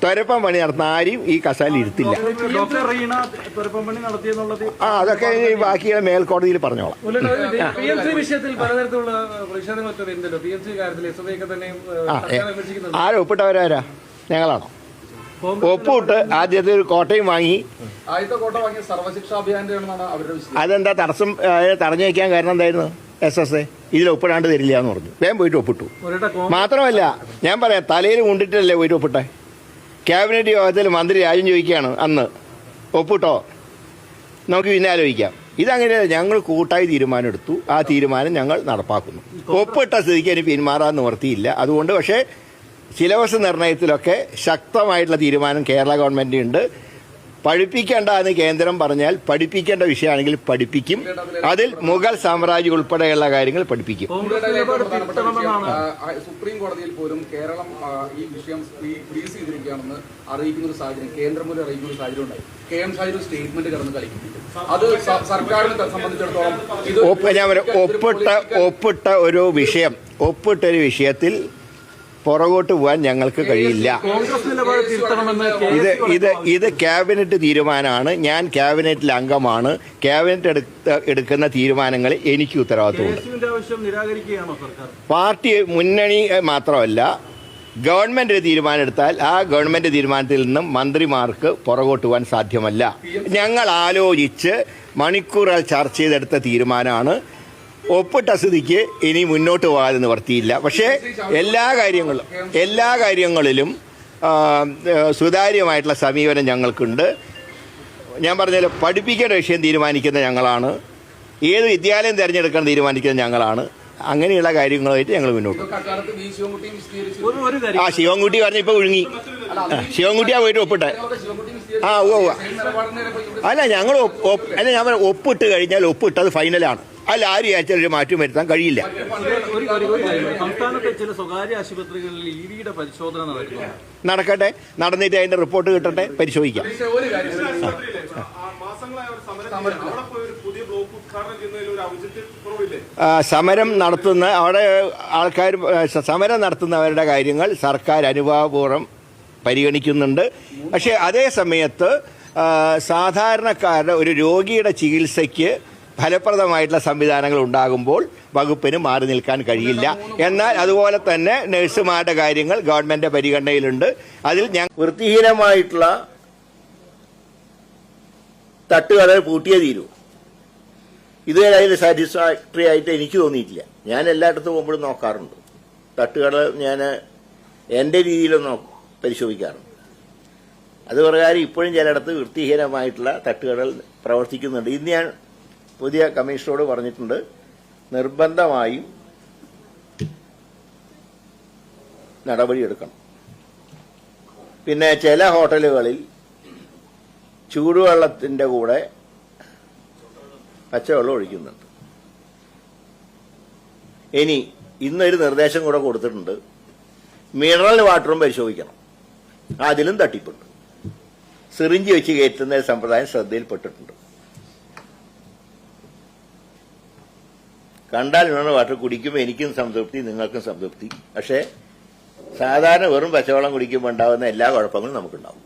തുരപ്പം പണി നടത്തുന്ന ആരും ഈ കസാലയിൽ ഇരുത്തില്ല. അതൊക്കെ ബാക്കിയുള്ള മേൽക്കോടതിയിൽ പറഞ്ഞോളാം. ആരും ഒപ്പിട്ടവരാരാ? ഞങ്ങളാണോ? ഒപ്പിട്ട് ആദ്യത്തെ ഒരു കോട്ടയും വാങ്ങി. അതെന്താ തടസ്സം തടഞ്ഞു വയ്ക്കാൻ കാരണം എന്തായിരുന്നു? SSA ഇതിൽ ഒപ്പിടാണ്ട് തരില്ല എന്ന് പറഞ്ഞു. വേഗം പോയിട്ട് ഒപ്പിട്ടു. മാത്രമല്ല ഞാൻ പറയാം, തലയിൽ കൊണ്ടിട്ടല്ലേ പോയിട്ട് ഒപ്പിട്ടെ. ക്യാബിനറ്റ് യോഗത്തിൽ മന്ത്രി രാജ്യം ചോദിക്കുകയാണ് അന്ന്, ഒപ്പിട്ടോ, നമുക്ക് പിന്നെ ആലോചിക്കാം. ഇതങ്ങനെ ഞങ്ങൾ കൂട്ടായി തീരുമാനം എടുത്തു. ആ തീരുമാനം ഞങ്ങൾ നടപ്പാക്കുന്നു. ഒപ്പിട്ട സ്ഥിതിക്ക് എനിക്ക് പിന്മാറാൻ നിവർത്തിയില്ല. അതുകൊണ്ട് പക്ഷേ സിലബസ് നിർണയത്തിലൊക്കെ ശക്തമായിട്ടുള്ള തീരുമാനം കേരള ഗവൺമെൻറ് ഉണ്ട്. പഠിപ്പിക്കേണ്ട എന്ന് കേന്ദ്രം പറഞ്ഞാൽ പഠിപ്പിക്കേണ്ട വിഷയമാണെങ്കിൽ പഠിപ്പിക്കും. അതിൽ മുഗൾ സാമ്രാജ്യം ഉൾപ്പെടെയുള്ള കാര്യങ്ങൾ പഠിപ്പിക്കും. സുപ്രീം കോടതിയിൽ പോലും കേരളം ഈ വിഷയം ഫ്രീസ് ചെയ്തിരിക്കുകയാണെന്ന് അറിയിക്കുന്ന ഒരു സാഹചര്യം, കേന്ദ്രം പോലും അറിയിക്കുന്ന ഒരു സാഹചര്യം ഉണ്ടായി. KM ഷാജി ഒരു സ്റ്റേറ്റ്മെന്റ് കടന്ന് കളിക്കുന്നു. അത് സർക്കാരിനെ സംബന്ധിച്ചിടത്തോളം ഒപ്പിട്ടൊരു വിഷയത്തിൽ പുറകോട്ട് പോകാൻ ഞങ്ങൾക്ക് കഴിയില്ല. ഇത് ക്യാബിനറ്റ് തീരുമാനമാണ്. ഞാൻ ക്യാബിനറ്റിൽ അംഗമാണ്. ക്യാബിനറ്റ് എടുക്കുന്ന തീരുമാനങ്ങൾ എനിക്ക് ഉത്തരവാദിത്വമുണ്ട്. പാർട്ടി മുന്നണി മാത്രമല്ല, ഗവൺമെന്റ് തീരുമാനം എടുത്താൽ ആ ഗവൺമെന്റ് തീരുമാനത്തിൽ നിന്നും മന്ത്രിമാർക്ക് പുറകോട്ട് പോകാൻ സാധ്യമല്ല. ഞങ്ങൾ ആലോചിച്ച് മണിക്കൂറുകൾ ചർച്ച ചെയ്തെടുത്ത തീരുമാനമാണ്. ഒപ്പിട്ട സ്ഥിതിക്ക് ഇനി മുന്നോട്ട് പോകാതെ നിവർത്തിയില്ല. പക്ഷേ എല്ലാ കാര്യങ്ങളിലും സുതാര്യമായിട്ടുള്ള സമീപനം ഞങ്ങൾക്കുണ്ട്. ഞാൻ പറഞ്ഞാൽ പഠിപ്പിക്കേണ്ട വിഷയം തീരുമാനിക്കുന്ന ഞങ്ങളാണ്. ഏത് വിദ്യാലയം തിരഞ്ഞെടുക്കണം തീരുമാനിക്കുന്ന ഞങ്ങളാണ്. അങ്ങനെയുള്ള കാര്യങ്ങളുമായിട്ട് ഞങ്ങൾ മുന്നോട്ട്. ശിവൻകുട്ടി പറഞ്ഞ ഇപ്പൊ ഒഴുങ്ങി. ശിവൻകുട്ടിയാ പോയിട്ട് ഒപ്പിട്ടെ. അല്ല ഞാൻ ഒപ്പിട്ട് കഴിഞ്ഞാൽ ഒപ്പിട്ടത് ഫൈനലാണ്. അല്ല ആരും ഒരു മാറ്റം വരുത്താൻ കഴിയില്ല. സംസ്ഥാനത്തെ ചില സ്വകാര്യ ആശുപത്രികളിൽ EDയുടെ പരിശോധന നടക്കട്ടെ, നടന്നിട്ട് അതിന്റെ റിപ്പോർട്ട് കിട്ടട്ടെ, പരിശോധിക്കാം. സമരം നടത്തുന്ന അവിടെ ആൾക്കാർ സമരം നടത്തുന്നവരുടെ കാര്യങ്ങൾ സർക്കാർ അനുഭാവപൂർവ്വം പരിഗണിക്കുന്നുണ്ട്. പക്ഷേ അതേ സമയത്ത് സാധാരണക്കാരുടെ ഒരു രോഗിയുടെ ചികിത്സയ്ക്ക് ഫലപ്രദമായിട്ടുള്ള സംവിധാനങ്ങൾ ഉണ്ടാകുമ്പോൾ വകുപ്പിന് മാറി നിൽക്കാൻ കഴിയില്ല. എന്നാൽ അതുപോലെ തന്നെ നഴ്സുമാരുടെ കാര്യങ്ങൾ ഗവൺമെന്റ് പരിഗണനയിലുണ്ട്. അതിൽ വൃത്തിഹീനമായിട്ടുള്ള തട്ടുകടകൾ പൂട്ടിയേ തീരൂ. ഇതുവരെ അതിൽ സാറ്റിസ്ഫാക്ടറി ആയിട്ട് എനിക്ക് തോന്നിയിട്ടില്ല. ഞാൻ എല്ലായിടത്തും പോകുമ്പോഴും നോക്കാറുണ്ട്. തട്ടുകട ഞാൻ എൻ്റെ രീതിയിലൊന്ന് പരിശോധിക്കാറുണ്ട്. അത് പ്രകാരം ഇപ്പോഴും ചിലയിടത്ത് വൃത്തിഹീനമായിട്ടുള്ള തട്ടുകടകൾ പ്രവർത്തിക്കുന്നുണ്ട്. ഇന്ന് ഞാൻ പുതിയ കമ്മീഷണറോട് പറഞ്ഞിട്ടുണ്ട്, നിർബന്ധമായും നടപടിയെടുക്കണം. പിന്നെ ചില ഹോട്ടലുകളിൽ ചൂടുവെള്ളത്തിന്റെ കൂടെ പച്ചവെള്ളം ഒഴിക്കുന്നുണ്ട്. ഇനി ഇന്നൊരു നിർദ്ദേശം കൂടെ കൊടുത്തിട്ടുണ്ട്, മിനറൽ വാട്ടറും പരിശോധിക്കണം. അതിലും തട്ടിപ്പുണ്ട്. സിറിഞ്ച് വെച്ച് കയറ്റുന്ന സമ്പ്രദായം ശ്രദ്ധയിൽപ്പെട്ടിട്ടുണ്ട്. കണ്ടാൽ മിനറൽ വാട്ടർ കുടിക്കുമ്പോൾ എനിക്കും സംതൃപ്തി, നിങ്ങൾക്കും സംതൃപ്തി. പക്ഷേ സാധാരണ വെറും പച്ചവെള്ളം കുടിക്കുമ്പോൾ ഉണ്ടാകുന്ന എല്ലാ കുഴപ്പങ്ങളും നമുക്കുണ്ടാവും.